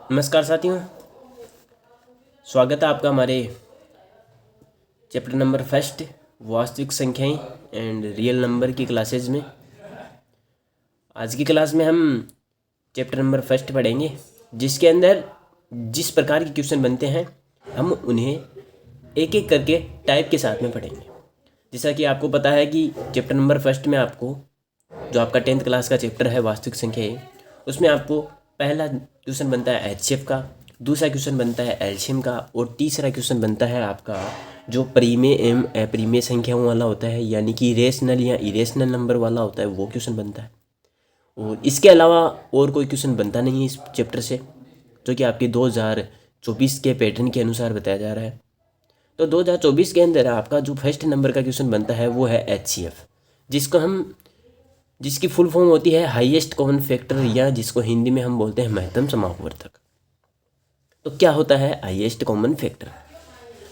नमस्कार साथियों, स्वागत है आपका हमारे चैप्टर नंबर फर्स्ट वास्तविक संख्याएं एंड रियल नंबर की क्लासेज में। आज की क्लास में हम चैप्टर नंबर फर्स्ट पढ़ेंगे, जिसके अंदर जिस प्रकार के क्वेश्चन बनते हैं हम उन्हें एक एक करके टाइप के साथ में पढ़ेंगे। जैसा कि आपको पता है कि चैप्टर नंबर फर्स्ट में आपको जो आपका 10th क्लास का चैप्टर है वास्तविक संख्याएं, उसमें आपको पहला क्वेश्चन बनता है एचसीएफ का, दूसरा क्वेश्चन बनता है एलसीएम का और तीसरा क्वेश्चन बनता है आपका जो परिमेय एवं अपरिमेय संख्याओं वाला होता है, यानी कि रेशनल या इरेशनल नंबर वाला होता है, वो क्वेश्चन बनता है। और इसके अलावा और कोई क्वेश्चन बनता नहीं है इस चैप्टर से, जो कि आपके 2024 के पैटर्न के अनुसार बताया जा रहा है। तो 2024 के अंदर आपका जो फर्स्ट नंबर का क्वेश्चन बनता है वो है एचसीएफ, जिसकी फुल फॉर्म होती है हाईएस्ट कॉमन फैक्टर, या जिसको हिंदी में हम बोलते हैं महत्तम समापवर्तक। तो क्या होता है हाईएस्ट कॉमन फैक्टर?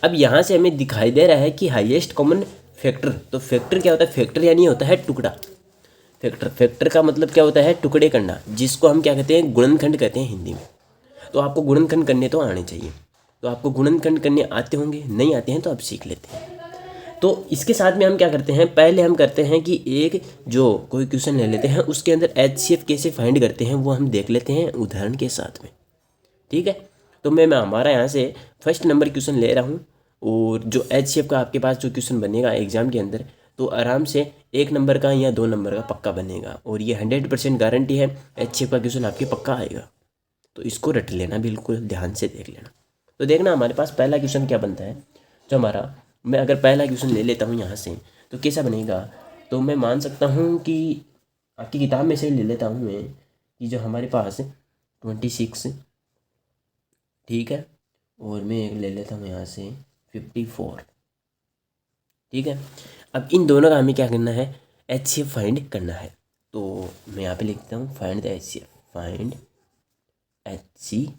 अब यहाँ से हमें दिखाई दे रहा है कि हाईएस्ट कॉमन फैक्टर, तो फैक्टर क्या होता है? फैक्टर यानी होता है टुकड़ा। फैक्टर का मतलब क्या होता है? टुकड़े करना, जिसको हम क्या कहते हैं? गुणनखंड कहते हैं हिंदी में। तो आपको गुणनखंड करने तो आने चाहिए, तो आपको गुणनखंड करने आते होंगे, नहीं आते हैं तो आप सीख लेते हैं। तो इसके साथ में हम क्या करते हैं, पहले हम करते हैं कि एक जो कोई क्वेश्चन ले लेते हैं, उसके अंदर एचसीएफ कैसे फाइंड करते हैं वो हम देख लेते हैं उदाहरण के साथ में। ठीक है, तो मैं हमारा यहाँ से फर्स्ट नंबर क्वेश्चन ले रहा हूँ, और जो एचसीएफ का आपके पास जो क्वेश्चन बनेगा एग्जाम के अंदर, तो आराम से 1 नंबर का या 2 नंबर का पक्का बनेगा, और ये 100% गारंटी है एचसीएफ का क्वेश्चन आपके पक्का आएगा। तो इसको रट लेना, बिल्कुल ध्यान से देख लेना। तो देखना हमारे पास पहला क्वेश्चन क्या बनता है। जो हमारा, मैं अगर पहला क्वेश्चन ले लेता हूँ यहाँ से, तो कैसा बनेगा? तो मैं मान सकता हूँ कि आपकी किताब में से ले लेता हूँ मैं कि जो हमारे पास 26, ठीक है, और मैं एक ले लेता हूँ यहाँ से 54, ठीक है। अब इन दोनों का हमें क्या करना है? एचसीएफ फाइंड करना है। तो मैं यहाँ पे लिखता हूँ find the HCF, find HCF.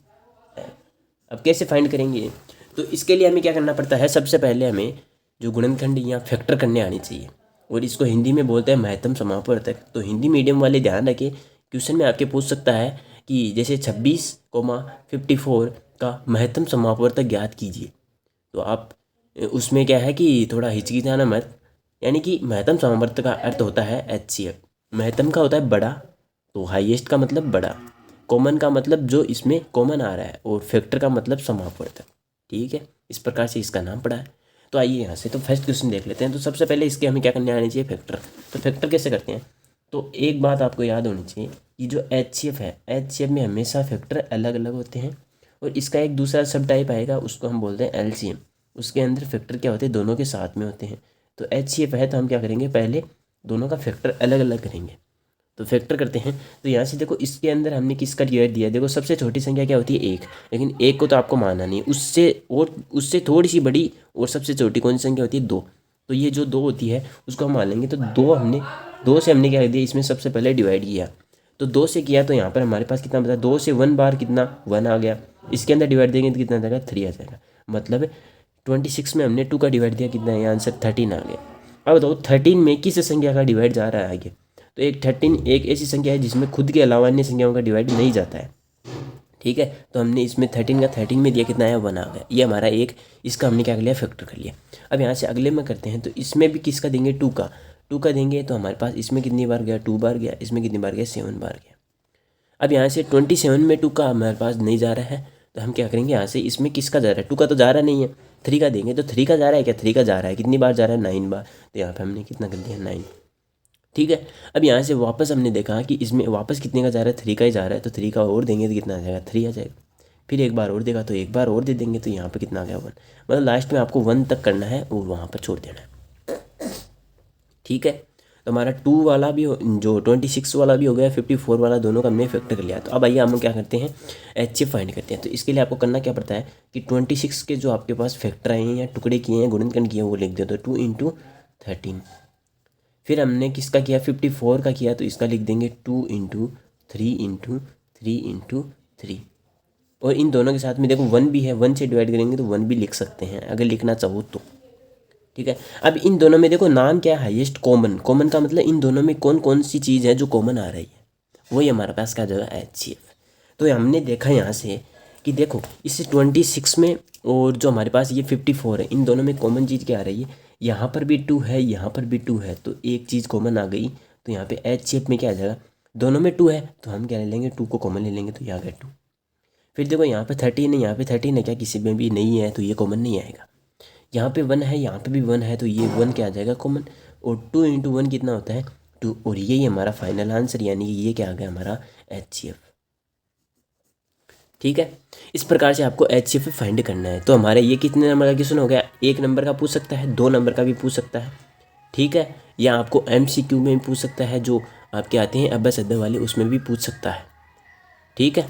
अब कैसे फाइंड करेंगे? तो इसके लिए हमें क्या करना पड़ता है? सबसे पहले हमें जो गुणनखंड या फैक्टर करने आनी चाहिए, और इसको हिंदी में बोलते हैं महत्तम समापवर्तक। तो हिंदी मीडियम वाले ध्यान रखें, क्वेश्चन में आपके पूछ सकता है कि जैसे 26,54 का महत्तम समापवर्तक ज्ञात कीजिए। तो आप उसमें क्या है कि थोड़ा हिचकिचाना मत, यानी कि महत्तम समापवर्तक का अर्थ होता है एचसीएफ। महत्तम का होता है बड़ा, तो हाईएस्ट का मतलब बड़ा, कॉमन का मतलब जो इसमें कॉमन आ रहा है, और फैक्टर का मतलब समापवर्तक। ठीक है, इस प्रकार से इसका नाम पड़ा है। तो आइए यहाँ से तो फर्स्ट क्वेश्चन देख लेते हैं। तो सबसे पहले इसके हमें क्या करने आने चाहिए? फैक्टर। तो फैक्टर कैसे करते हैं? तो एक बात आपको याद होनी चाहिए कि जो एचसीएफ है, एचसीएफ में हमेशा फैक्टर अलग अलग होते हैं, और इसका एक दूसरा सब टाइप आएगा, उसको हम बोलते हैं एलसीएम। उसके अंदर फैक्टर क्या होते हैं? दोनों के साथ में होते हैं। तो एचसीएफ है तो हम क्या करेंगे? पहले दोनों का फैक्टर अलग अलग करेंगे। तो फैक्टर करते हैं। तो यहाँ से देखो, इसके अंदर हमने किसका डिवाइड दिया? देखो, सबसे छोटी संख्या क्या होती है? 1। लेकिन 1 को तो आपको मानना नहीं, उससे थोड़ी सी बड़ी और सबसे छोटी कौन सी संख्या होती है? 2। तो ये जो 2 होती है उसको हम मान लेंगे। तो 2 से हमने क्या कर दिया? इसमें सबसे पहले डिवाइड किया। तो 2 से किया तो यहाँ पर हमारे पास कितना बता? 2 से 1 बार कितना? 1 आ गया। इसके अंदर डिवाइड देंगे तो कितना आ जाएगा? 3 आ जाएगा। मतलब 26 में हमने 2 का डिवाइड दिया, कितना है? आंसर 13 आ गया। अब बताओ 13 में किस संख्या का डिवाइड जा रहा है आगे? तो एक 13 एक ऐसी संख्या है जिसमें खुद के अलावा अन्य संख्याओं का डिवाइड नहीं जाता है। ठीक है, तो हमने इसमें 13 का 13 में दिया, कितना है? 1 आ गया। ये हमारा एक, इसका हमने क्या कर लिया? फैक्टर कर लिया। अब यहाँ से अगले में करते हैं। तो इसमें भी किसका देंगे? 2 का देंगे। तो हमारे पास इसमें कितनी बार गया? 2 बार गया। इसमें कितनी बार गया? 7 बार गया। अब यहाँ से 27 में 2 का हमारे पास नहीं जा रहा है, तो हम क्या करेंगे? यहाँ से इसमें किसका जा रहा है? 2 का तो जा रहा नहीं है, 3 का देंगे। तो 3 का जा रहा है क्या? 3 का जा रहा है। कितनी बार जा रहा है? 9 बार। तो यहाँ पर हमने कितना कर दिया? 9। ठीक है, अब यहाँ से वापस हमने देखा कि इसमें वापस कितने का जा रहा है? 3 का ही जा रहा है। तो 3 का और देंगे तो कितना आ जाएगा? 3 आ जाएगा। फिर एक बार और देगा तो एक बार और दे देंगे, तो यहाँ पे कितना आ गया? 1। मतलब लास्ट में आपको 1 तक करना है और वहाँ पर छोड़ देना है। ठीक है, तो हमारा 2 वाला भी जो 26 वाला भी हो गया, 54 वाला, दोनों का हमने फैक्टर कर लिया। तो अब आइए हम क्या करते हैं? एचसीएफ फाइंड करते हैं। तो इसके लिए आपको करना क्या पड़ता है कि 26 के जो आपके पास फैक्टर आए हैं या टुकड़े किए हैं, गुणनखंड किए हैं, वो लिख दो। तो 2 × 13। फिर हमने किसका किया? 54 का किया, तो इसका लिख देंगे 2 × 3 × 3 × 3। और इन दोनों के साथ में देखो 1 भी है, 1 से डिवाइड करेंगे तो 1 भी लिख सकते हैं अगर लिखना चाहो तो। ठीक है, अब इन दोनों में देखो नाम क्या है? Highest common. कॉमन का मतलब इन दोनों में कौन कौन सी चीज़ है जो कॉमन आ रही है, वही हमारे पास क्या जगह? एचसीएफ। तो हमने देखा यहाँ से कि देखो इस 26 में और जो हमारे पास ये 54 है, इन दोनों में कॉमन चीज़ क्या आ रही है, यहाँ पर भी 2 है, यहाँ पर भी 2 है, तो एक चीज़ कॉमन आ गई। तो यहाँ पे एच शेप में क्या आ जाएगा, दोनों में 2 है तो हम क्या ले लेंगे, 2 को कॉमन ले लेंगे, तो यहाँ गया 2। फिर देखो यहाँ पे 13 है, यहाँ पे 13 है, क्या किसी में भी नहीं है तो ये कॉमन नहीं आएगा। यहाँ पे 1 है, यहाँ पे भी 1 है, तो ये 1 क्या आ जाएगा कॉमन। और 2 × 1 कितना होता है 2, और यही हमारा फाइनल आंसर, यानी ये क्या आ गया हमारा HCF। ठीक है, इस प्रकार से आपको HCF फाइंड करना है। तो हमारे ये कितने नंबर का क्वेश्चन हो गया, 1 नंबर का पूछ सकता है, 2 नंबर का भी पूछ सकता है, ठीक है, या आपको MCQ में भी पूछ सकता है, जो आपके आते हैं अब्बस अद्दे वाले, उसमें भी पूछ सकता है। ठीक है,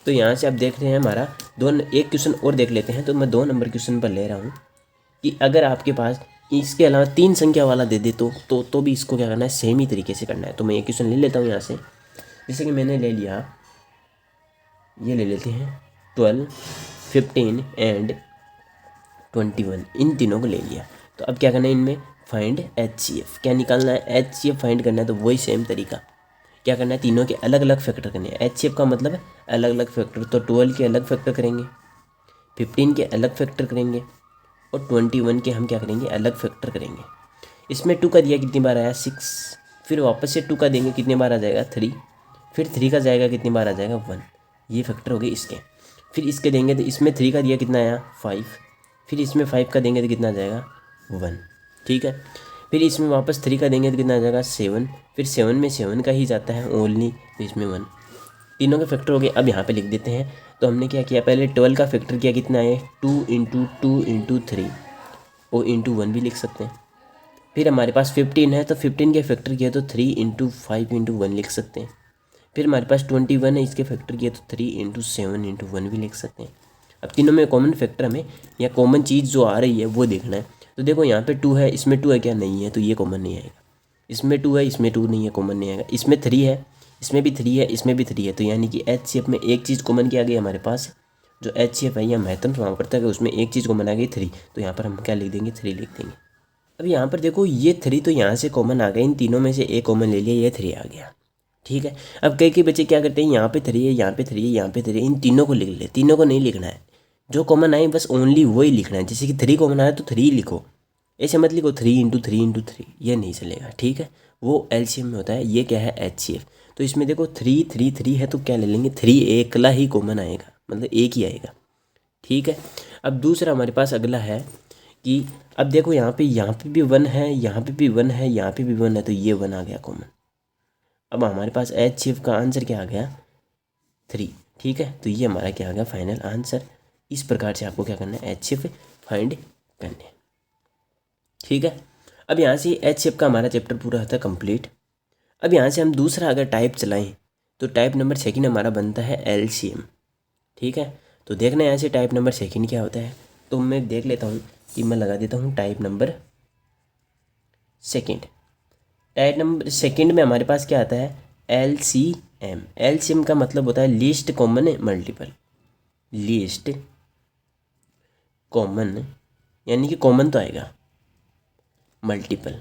तो यहाँ से आप देख रहे हैं हमारा एक क्वेश्चन और देख लेते हैं। तो मैं 2 नंबर क्वेश्चन पर ले रहा हूँ कि अगर आपके पास इसके अलावा 3 संख्या वाला दे दे तो भी इसको क्या करना है, सेम ही तरीके से करना है। तो मैं ये क्वेश्चन ले लेता हूँ यहाँ से, जैसे कि मैंने ले लिया, ये ले लेते हैं 12, 15 एंड 21, इन तीनों को ले लिया। तो अब क्या करना है, इनमें फाइंड HCF, क्या निकालना है, HCF फाइंड करना है। तो वही सेम तरीका क्या करना है, तीनों के अलग अलग फैक्टर करने हैं। HCF का मतलब है अलग अलग फैक्टर, तो 12 के अलग फैक्टर करेंगे, 15 के अलग फैक्टर करेंगे, और 21 के हम क्या करेंगे, अलग फैक्टर करेंगे। इसमें 2 का दिया कितनी बार आया 6, फिर वापस से 2 का देंगे कितनी बार आ जाएगा 3, फिर 3 का जाएगा कितनी बार आ जाएगा 1, ये फैक्टर हो गए इसके। फिर इसके देंगे तो इसमें 3 का दिया कितना आया 5, फिर इसमें 5 का देंगे तो कितना आ जाएगा 1, ठीक है। फिर इसमें वापस 3 का देंगे तो कितना आ जाएगा 7, फिर 7 में 7 का ही जाता है ओनली, तो इसमें 1, तीनों के फैक्टर हो गए। अब यहाँ पे लिख देते हैं। तो हमने क्या किया, पहले 12 का फैक्टर किया, कितना है 2 × 2 × 3 और × 1 भी लिख सकते हैं। फिर हमारे पास 15 है, तो 15 के फैक्टर किया तो 3 × 5 × 1 लिख सकते हैं। फिर हमारे पास 21 है, इसके फैक्टर किया तो 3 × 7 × 1 भी लिख सकते हैं। अब तीनों में कॉमन फैक्टर हमें या कॉमन चीज़ जो आ रही है वो देखना है। तो देखो यहाँ पे 2 है, इसमें 2 है क्या, नहीं है, तो ये कॉमन नहीं आएगा। इसमें 2 है, इसमें 2 नहीं है, कॉमन नहीं आएगा। इसमें 3 है, इसमें भी 3 है, इसमें भी 3 है, तो यानी कि HCF में एक चीज़ कॉमन क्या गई हमारे पास, जो HCF है या महत्तम समापवर्तक है उसमें एक चीज़ कॉमन आ गई 3, तो यहाँ पर हम क्या लिख देंगे 3 लिख देंगे। अब यहाँ पर देखो ये 3 तो यहाँ से कॉमन आ गया, इन तीनों में से एक कॉमन ले लिया, ये 3 आ गया, ठीक है। अब कई बच्चे क्या करते हैं, यहाँ पे 3 है, यहाँ पे 3 है, यहाँ पे 3 है, इन तीनों को लिख ले, तीनों को नहीं लिखना है, जो कॉमन आए बस ओनली वही लिखना है। जैसे कि 3 कॉमन आया तो 3 लिखो, ऐसे मत लिखो 3 × 3 × 3, ये नहीं चलेगा, ठीक है। वो LCM में होता है, ये क्या है HCF। तो इसमें देखो 3 3 3 है, तो क्या ले लेंगे 3, एकला ही कॉमन आएगा, मतलब एक ही आएगा, ठीक है। अब दूसरा हमारे पास अगला है कि अब देखो यहाँ पे भी 1 है, यहाँ पे भी 1 है, यहाँ पे भी 1 है, तो ये 1 आ गया कॉमन। अब हमारे पास HCF का आंसर क्या आ गया 3, ठीक है। तो ये हमारा क्या आ गया फाइनल आंसर। इस प्रकार से आपको क्या करना है, HCF फाइंड करने, ठीक है। अब यहाँ से HCF का हमारा चैप्टर पूरा होता है कंप्लीट। अब यहाँ से हम दूसरा अगर टाइप चलाएं तो टाइप नंबर 2 हमारा बनता है LCM, ठीक है। तो देखना यहाँ से टाइप नंबर 2 क्या होता है। तो मैं देख लेता हूँ कि मैं लगा देता हूँ टाइप नंबर 2। टाइप नंबर 2 में हमारे पास क्या आता है LCM। LCM का मतलब होता है least common multiple, least common यानी कि कॉमन तो आएगा, मल्टीपल।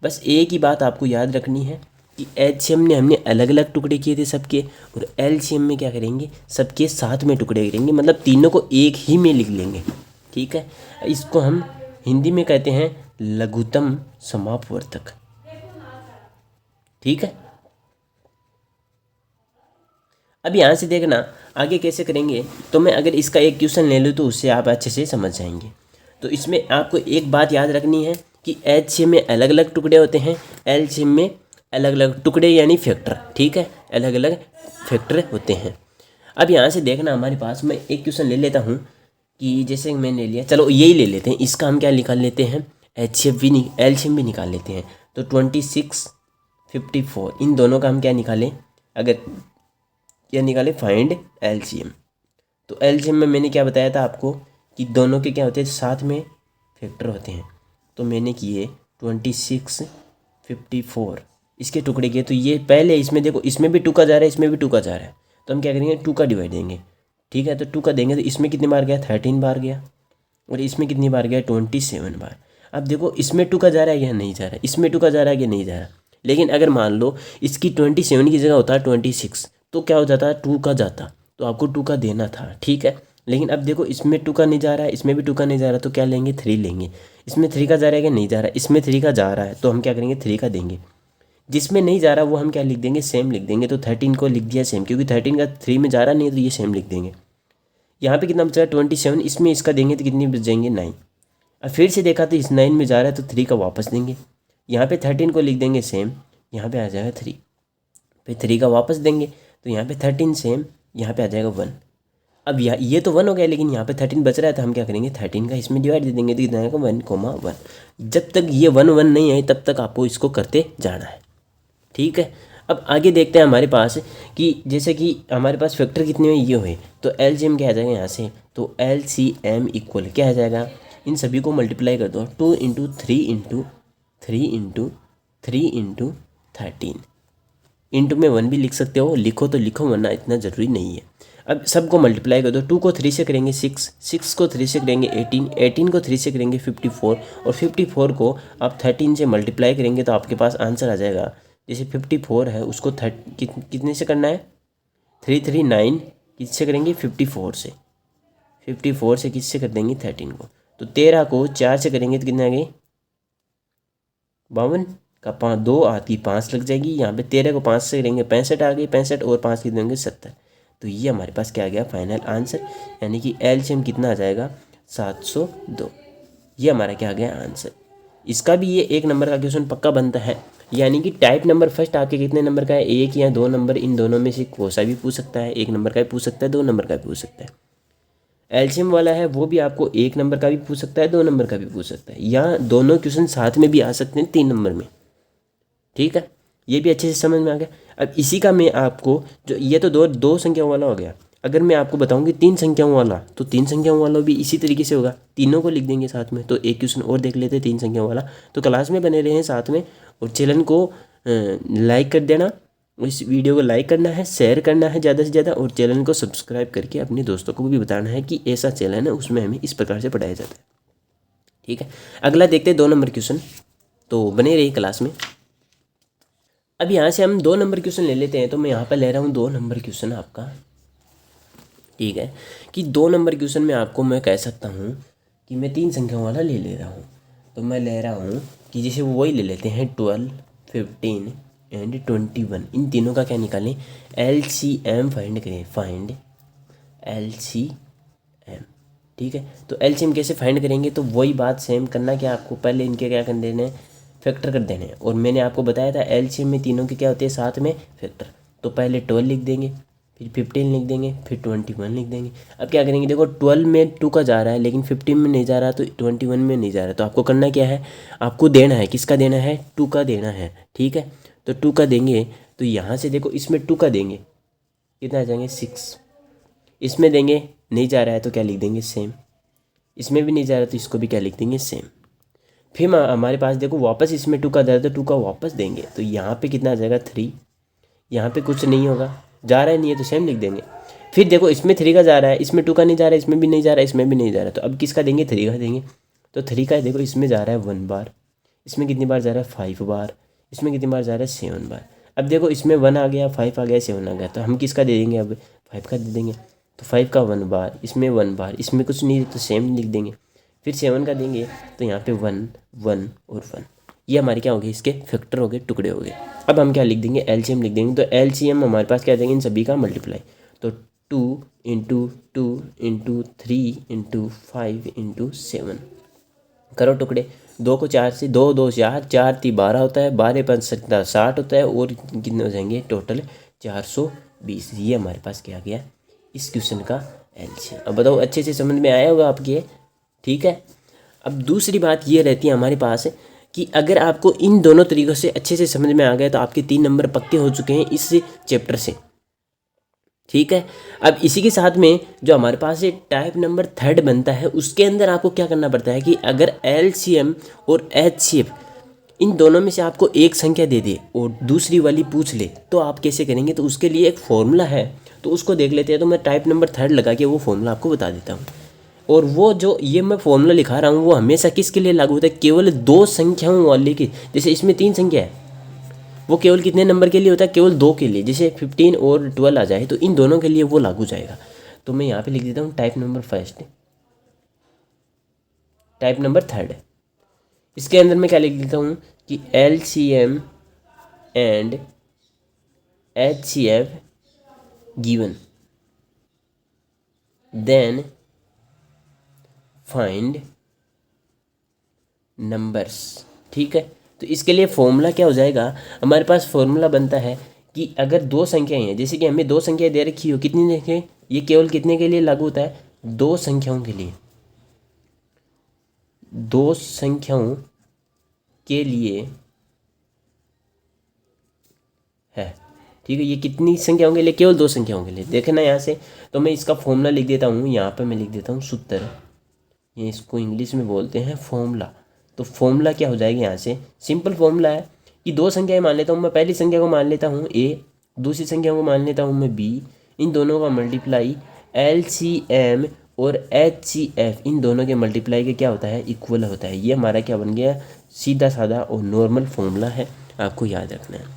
बस एक ही बात आपको याद रखनी है कि HCM ने हमने अलग अलग टुकड़े किए थे सबके, और LCM में क्या करेंगे, सबके साथ में टुकड़े करेंगे, मतलब तीनों को एक ही में लिख लेंगे, ठीक है। इसको हम हिंदी में कहते हैं लघुत्तम समापवर्तक, ठीक है। अब यहाँ से देखना आगे कैसे करेंगे। तो मैं अगर इसका एक क्वेश्चन ले लूँ तो उससे आप अच्छे से समझ जाएंगे। तो इसमें आपको एक बात याद रखनी है कि HCM में अलग अलग टुकड़े होते हैं, LCM में अलग अलग टुकड़े यानी फैक्टर, ठीक है, अलग अलग फैक्टर होते हैं। अब यहाँ से देखना हमारे पास, मैं एक क्वेश्चन ले लेता हूँ कि जैसे मैंने ले लिया, चलो यही ले लेते हैं, इसका हम क्या निकाल लेते हैं HCF भी LCM भी निकाल लेते हैं। तो 26 54 इन दोनों का हम क्या निकालें, अगर क्या निकाले फाइंड LCM। तो LCM में मैंने क्या बताया था आपको कि दोनों के क्या होते हैं, साथ में फैक्टर होते हैं। तो मैंने किए 26 54 इसके टुकड़े किए। तो ये पहले इसमें देखो, इसमें भी 2 का जा रहा है, इसमें भी 2 का जा रहा है, तो हम क्या करेंगे 2 का डिवाइड देंगे, ठीक है। तो 2 का देंगे तो इसमें कितनी बार गया 13 बार गया, और इसमें कितनी बार गया 27 बार। अब देखो इसमें 2 का जा रहा है या नहीं जा रहा है, इसमें 2 का जा रहा है या नहीं जा रहा है। लेकिन अगर मान लो इसकी 27 की जगह होता है 26, तो क्या हो जाता, 2 का जाता, तो आपको 2 का देना था, ठीक है। लेकिन अब देखो इसमें 2 का नहीं जा रहा है, इसमें भी 2 का नहीं जा रहा, तो क्या लेंगे, 3 लेंगे। इसमें 3 का जा रहा है कि नहीं जा रहा है, इसमें 3 का जा रहा है, तो हम क्या करेंगे, 3 का देंगे। जिसमें नहीं जा रहा वो हम क्या लिख देंगे, सेम लिख देंगे। तो 13 को लिख दिया सेम, क्योंकि 13 का 3 में जा रहा नहीं है, तो ये सेम लिख देंगे। यहाँ पे कितना बचा 27, इसमें इसका देंगे तो कितनी बच जाएंगे 9। अब फिर से देखा तो इस 9 में जा रहा है, तो 3 का वापस देंगे। यहाँ पे 13 को लिख देंगे सेम, यहाँ पे आ जाएगा 3, फिर 3 का वापस देंगे, तो यहाँ पे 13 सेम, यहाँ पे आ जाएगा 1। अब ये तो 1 हो गया, लेकिन यहाँ पे 13 बच रहा है, तो हम क्या करेंगे, 13 का इसमें डिवाइड दे देंगे, तो कितना आएगा 1,1। जब तक ये 1 नहीं आए तब तक आपको इसको करते जाना है, ठीक है। अब आगे देखते हैं हमारे पास कि जैसे कि हमारे पास फैक्टर कितने में ये हुए, तो एलसीएम क्या आ जाएगा यहाँ से, तो एलसीएम इक्वल क्या आ जाएगा, इन सभी को मल्टीप्लाई कर दो, 2 into 3 into 3 into 3 into 13, into में 1 भी लिख सकते हो, लिखो तो लिखो, वरना इतना ज़रूरी नहीं है। अब सबको मल्टीप्लाई कर दो, 2 को 3 से करेंगे 6, 6 को 3 से करेंगे 18, 18 को 3 से करेंगे 54, और 54 को आप 13 से मल्टीप्लाई करेंगे तो आपके पास आंसर आ जाएगा। जैसे 54 है उसको कितने से करना है, 339 किससे करेंगे, 54 से, 54 से किससे कर देंगे 13 को, तो 13 को 4 से करेंगे तो कितना आ गई 52 का 5 2 आती 5 लग जाएगी। यहाँ पे 13 को 5 से करेंगे 65 आ गई, 65 और 5 कितने होंगे 70। तो ये हमारे पास क्या आ गया फाइनल आंसर, यानी कि एलसीएम कितना आ जाएगा 702। ये हमारा क्या आ गया आंसर। इसका भी ये 1 नंबर का क्वेश्चन पक्का बनता है, यानी कि टाइप नंबर फर्स्ट आपके कितने नंबर का है, 1 या 2 नंबर, इन दोनों में से कोई सा भी पूछ सकता है, 1 नंबर का भी पूछ सकता है, 2 नंबर का भी पूछ सकता है। एलसीएम वाला है वो भी आपको 1 नंबर का भी पूछ सकता है, 2 नंबर का भी पूछ सकता है, या दोनों क्वेश्चन साथ में भी आ सकते हैं 3 नंबर में, ठीक है। ये भी अच्छे से समझ में आ गया। अब इसी का मैं आपको जो ये तो दो संख्याओं वाला हो गया, अगर मैं आपको बताऊंगी 3 संख्याओं वाला, तो 3 संख्याओं वाला भी इसी तरीके से होगा, तीनों को लिख देंगे साथ में। तो एक क्वेश्चन और देख लेते हैं 3 संख्याओं वाला। तो क्लास में बने रहें साथ में, और चैनल को लाइक कर देना, इस वीडियो को लाइक करना है, शेयर करना है ज़्यादा से ज़्यादा, और चैनल को सब्सक्राइब करके अपने दोस्तों को भी बताना है कि ऐसा चैनल है उसमें हमें इस प्रकार से पढ़ाया जाता है, ठीक है। अगला देखते हैं 2 नंबर क्वेश्चन, तो बने रहिए क्लास में। अब यहाँ से हम 2 नंबर क्वेश्चन ले लेते हैं। तो मैं यहाँ पर ले रहा हूँ 2 नंबर क्वेश्चन आपका, ठीक है, कि 2 नंबर क्वेश्चन में आपको मैं कह सकता हूँ कि मैं 3 संख्याओं वाला ले रहा हूँ। तो मैं ले रहा हूँ कि जैसे वही ले लेते हैं 12, 15 एंड 21, इन तीनों का क्या निकालें, एलसीएम फाइंड करें, फाइंड एलसीएम, ठीक है। तो एलसीएम कैसे फाइंड करेंगे, तो वही बात सेम करना कि आपको पहले इनके क्या कर देने हैं, फैक्टर कर देने हैं। और मैंने आपको बताया था एलसीएम में तीनों के क्या होते हैं साथ में फैक्टर। तो पहले 12 लिख देंगे, फिर 15 लिख देंगे, फिर 21 लिख देंगे। अब क्या करेंगे, देखो 12 में 2 का जा रहा है, लेकिन 15 में नहीं जा रहा, तो 21 में नहीं जा रहा, तो आपको करना क्या है, आपको देना है, किसका देना है, 2 का देना है, ठीक है। तो 2 का देंगे, तो यहाँ से देखो इसमें 2 का देंगे, कितना आ जाएंगे 6, इसमें देंगे नहीं जा रहा है तो क्या लिख देंगे सेम, इसमें भी नहीं जा रहा तो इसको भी क्या लिख देंगे सेम। फिर हमारे पास देखो वापस इसमें 2 का जा रहा है तो 2 का वापस देंगे, तो यहाँ पे कितना आ जाएगा 3, यहाँ पे कुछ नहीं होगा, जा रहा है नहीं है तो सेम लिख देंगे। फिर देखो इसमें 3 का जा रहा है, इसमें 2 का नहीं जा रहा है, इसमें भी नहीं जा रहा है, इसमें भी नहीं जा रहा है, तो अब किसका देंगे 3 का देंगे। तो 3 का देखो इसमें जा रहा है 1 बार, इसमें कितनी बार जा रहा है 5 बार, इसमें कितनी बार जा रहा है 7 बार। अब देखो इसमें 1 आ गया, 5 आ गया, 7 आ गया, तो हम किसका दे देंगे, अब 5 का दे देंगे। तो 5 का 1 बार, इसमें 1 बार, इसमें कुछ नहीं तो सेम लिख देंगे। फिर 7 का देंगे, तो यहाँ पे 1 1 और 1, ये हमारे क्या हो गए, इसके फैक्टर हो गए, टुकड़े हो गए। अब हम क्या लिख देंगे, एलसीएम लिख देंगे। तो एलसीएम हमारे पास क्या देंगे, इन सभी का मल्टीप्लाई। तो 2 इंटू 2 इंटू 3 इंटू 5 इंटू 7, करो टुकड़े। 2 को 4 से, 2 2 4, 4 3 12 होता है, 12 5 60 होता है, और कितने हो जाएंगे टोटल 420। ये हमारे पास क्या आ गया इस क्वेश्चन का एलसीएम। अब बताओ अच्छे से समझ में आया होगा आपके, ठीक है। अब दूसरी बात ये रहती है हमारे पास कि अगर आपको इन दोनों तरीक़ों से अच्छे से समझ में आ गया तो आपके 3 नंबर पक्के हो चुके हैं इस चैप्टर से, ठीक है। अब इसी के साथ में जो हमारे पास ये टाइप नंबर 3 बनता है, उसके अंदर आपको क्या करना पड़ता है कि अगर एलसीएम और एचसीएफ इन दोनों में से आपको एक संख्या दे दे और दूसरी वाली पूछ ले, तो आप कैसे करेंगे। तो उसके लिए एक फॉर्मूला है, तो उसको देख लेते हैं। तो मैं टाइप नंबर 3 लगा के वो फॉर्मूला आपको बता देता हूँ। और वो जो ये मैं फॉर्मूला लिखा रहा हूँ वो हमेशा किसके लिए लागू होता है, केवल 2 संख्याओं वाले के। जैसे इसमें 3 संख्या है, वो केवल कितने नंबर के लिए होता है, केवल 2 के लिए। जैसे 15 और 12 आ जाए तो इन दोनों के लिए वो लागू जाएगा। तो मैं यहाँ पे लिख देता हूँ type number first, type number third. इसके अंदर मैं क्या लिख देता हूँ कि LCM and HCF given, then find numbers. ठीक है, तो इसके लिए फॉर्मूला क्या हो जाएगा, हमारे पास फॉर्मूला बनता है कि अगर 2 संख्याएं हैं, जैसे कि हमें 2 संख्याएं दे रखी हो, कितनी देखें, ये केवल कितने के लिए लागू होता है, 2 संख्याओं के लिए, 2 संख्याओं के लिए है। ठीक है, ये कितनी संख्याओं के लिए, केवल 2 संख्याओं के लिए। देखे ना यहाँ से, तो मैं इसका फॉर्मूला लिख देता हूँ, यहाँ पर मैं लिख देता हूँ सूत्र, ये इसको इंग्लिश में बोलते हैं फॉर्मूला। तो फॉर्मूला क्या हो जाएगा, यहाँ से सिंपल फॉर्मूला है कि 2 संख्याएं मान लेता हूँ मैं, पहली संख्या को मान लेता हूँ A, दूसरी संख्या को मान लेता हूँ मैं B, इन दोनों का मल्टीप्लाई LCM और HCF, इन दोनों के मल्टीप्लाई के क्या होता है, इक्वल होता है। ये हमारा क्या बन गया, सीधा साधा और नॉर्मल फॉर्मूला है, आपको याद रखना है।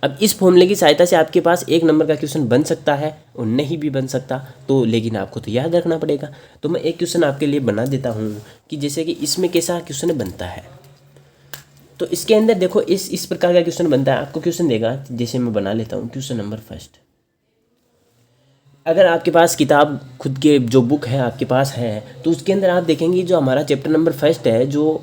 अब इस फॉर्मूले की सहायता से आपके पास 1 नंबर का क्वेश्चन बन सकता है और नहीं भी बन सकता, तो लेकिन आपको तो याद रखना पड़ेगा। तो मैं एक क्वेश्चन आपके लिए बना देता हूँ कि जैसे कि इसमें कैसा क्वेश्चन बनता है। तो इसके अंदर देखो इस प्रकार का क्वेश्चन बनता है। आपको क्वेश्चन देगा, जैसे मैं बना लेता हूँ क्वेश्चन नंबर फर्स्ट। अगर आपके पास किताब खुद के जो बुक है आपके पास है, तो उसके अंदर आप देखेंगे जो हमारा चैप्टर नंबर फर्स्ट है, जो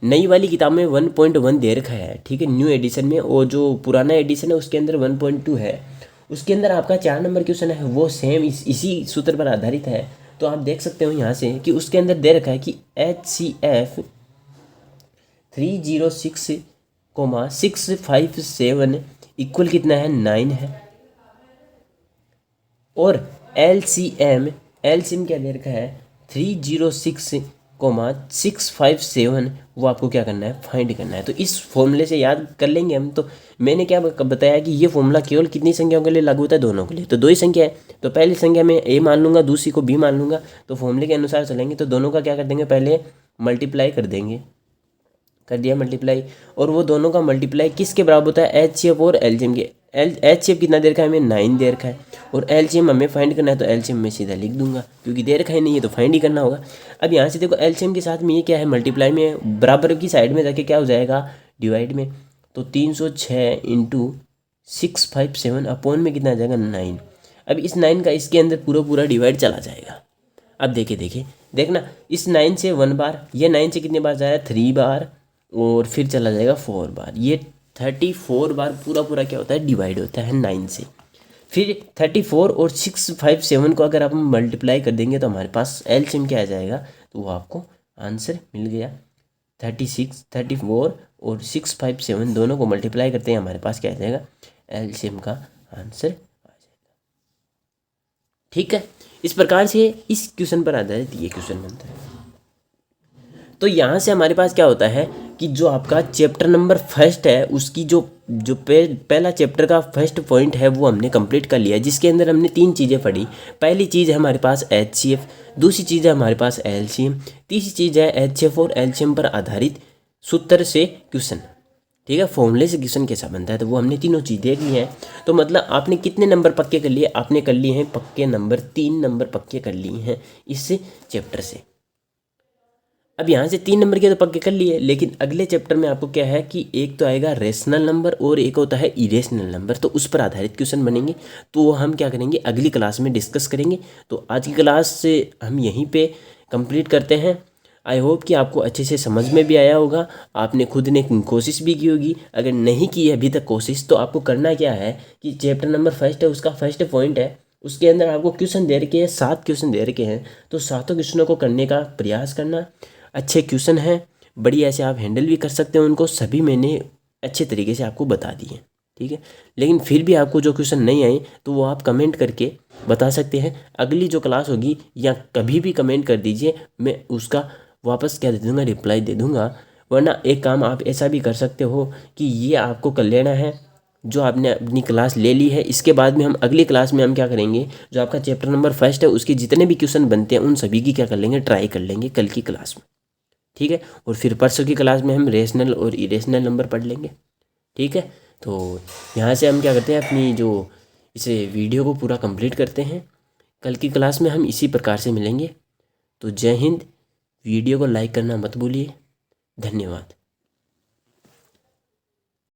नई वाली किताब में 1.1 दे रखा है, ठीक है, न्यू एडिशन में, और जो पुराना एडिशन है उसके अंदर 1.2 है। उसके अंदर आपका 4 नंबर क्वेश्चन है, वो सेम इसी सूत्र पर आधारित है। तो आप देख सकते हो यहाँ से कि उसके अंदर दे रखा है कि HCF 306,657 इक्वल कितना है, 9 है। और LCM क्या दे रखा है, 306,657, वो आपको क्या करना है, फाइंड करना है। तो इस फॉर्मूले से याद कर लेंगे हम। तो मैंने क्या बताया कि ये फॉर्मूला केवल कितनी संख्याओं के लिए लागू होता है, दोनों के लिए। तो 2 ही संख्या है, तो पहली संख्या में A मान लूँगा, दूसरी को B मान लूँगा। तो फॉर्मूले के अनुसार चलेंगे, तो दोनों का क्या कर देंगे, पहले मल्टीप्लाई कर देंगे, कर दिया मल्टीप्लाई। और वो दोनों का मल्टीप्लाई किसके बराबर होता है, HCF और LCM के। HCF कितना दे रखा है हमें, 9 दे रखा है, और LCM हमें फाइंड करना है। तो LCM में सीधा लिख दूंगा, क्योंकि दे रखा है नहीं है तो फाइंड ही करना होगा। अब यहाँ से देखो LCM के साथ में ये क्या है, मल्टीप्लाई में बराबर की साइड में जाके क्या हो जाएगा, डिवाइड में। तो 306 × 657 अपॉन में कितना आ जाएगा, 9। अब इस 9 का इसके अंदर पूरा डिवाइड चला जाएगा। अब देखना, इस 9 से 1 बार, ये 9 से कितने बार जा रहा है, 3 बार, और फिर चला जाएगा 4 बार। ये 34 बार पूरा क्या होता है, डिवाइड होता है 9 से। फिर 34 और 657 को अगर आप मल्टीप्लाई कर देंगे तो हमारे पास LCM क्या आ जाएगा, तो वो आपको आंसर मिल गया। 34 और 657 दोनों को मल्टीप्लाई करते हैं, हमारे पास क्या आ जाएगा, LCM का आंसर आ जाएगा। ठीक है, इस प्रकार से इस क्वेश्चन पर आधारित ये क्वेश्चन बनता है। तो यहाँ से हमारे पास क्या होता है कि जो आपका चैप्टर नंबर फर्स्ट है, उसकी जो पहला चैप्टर का फर्स्ट पॉइंट है वो हमने कंप्लीट कर लिया, जिसके अंदर हमने 3 चीज़ें पढ़ी। पहली चीज़ है हमारे पास HCF, दूसरी चीज़ है हमारे पास LCM, तीसरी चीज़ है HCF और LCM पर आधारित सूत्र से क्वेश्चन। ठीक है, फॉर्मूले से क्वेश्चन कैसा बनता है, तो वो हमने तीनों चीज़ देख ली हैं। तो मतलब आपने कितने नंबर पक्के कर लिए, आपने कर लिए हैं पक्के नंबर 3 नंबर पक्के कर लिए हैं इस चैप्टर से। अब यहाँ से 3 नंबर के तो पक्के कर लिए, लेकिन अगले चैप्टर में आपको क्या है कि एक तो आएगा रेशनल नंबर और एक होता है इरेशनल नंबर। तो उस पर आधारित क्वेश्चन बनेंगे, तो हम क्या करेंगे, अगली क्लास में डिस्कस करेंगे। तो आज की क्लास से हम यहीं पे कंप्लीट करते हैं। आई होप कि आपको अच्छे से समझ में भी आया होगा, आपने खुद ने कोशिश भी की होगी। अगर नहीं की है अभी तक कोशिश, तो आपको करना क्या है कि चैप्टर नंबर फर्स्ट है, उसका फर्स्ट पॉइंट है, उसके अंदर आपको क्वेश्चन दे रखे हैं, 7 क्वेश्चन दे रखे हैं। तो 7 क्वेश्चनों को करने का प्रयास करना। अच्छे क्वेश्चन हैं, बढ़िया से आप हैंडल भी कर सकते हो उनको, सभी मैंने अच्छे तरीके से आपको बता दिए। ठीक है, लेकिन फिर भी आपको जो क्वेश्चन नहीं आए तो वो आप कमेंट करके बता सकते हैं। अगली जो क्लास होगी या कभी भी कमेंट कर दीजिए, मैं उसका वापस क्या दे दूँगा, रिप्लाई दे दूँगा। वरना एक काम आप ऐसा भी कर सकते हो कि ये आपको कर लेना है, जो आपने अपनी क्लास ले ली है, इसके बाद में हम अगली क्लास में हम क्या करेंगे, जो आपका चैप्टर नंबर फर्स्ट है उसके जितने भी क्वेश्चन बनते हैं उन सभी की क्या कर लेंगे, ट्राई कर लेंगे कल की क्लास में। ठीक है, और फिर परसों की क्लास में हम रेशनल और इरेशनल नंबर पढ़ लेंगे। ठीक है, तो यहाँ से हम क्या करते हैं, अपनी जो इसे वीडियो को पूरा कंप्लीट करते हैं। कल की क्लास में हम इसी प्रकार से मिलेंगे। तो जय हिंद। वीडियो को लाइक करना मत भूलिए। धन्यवाद।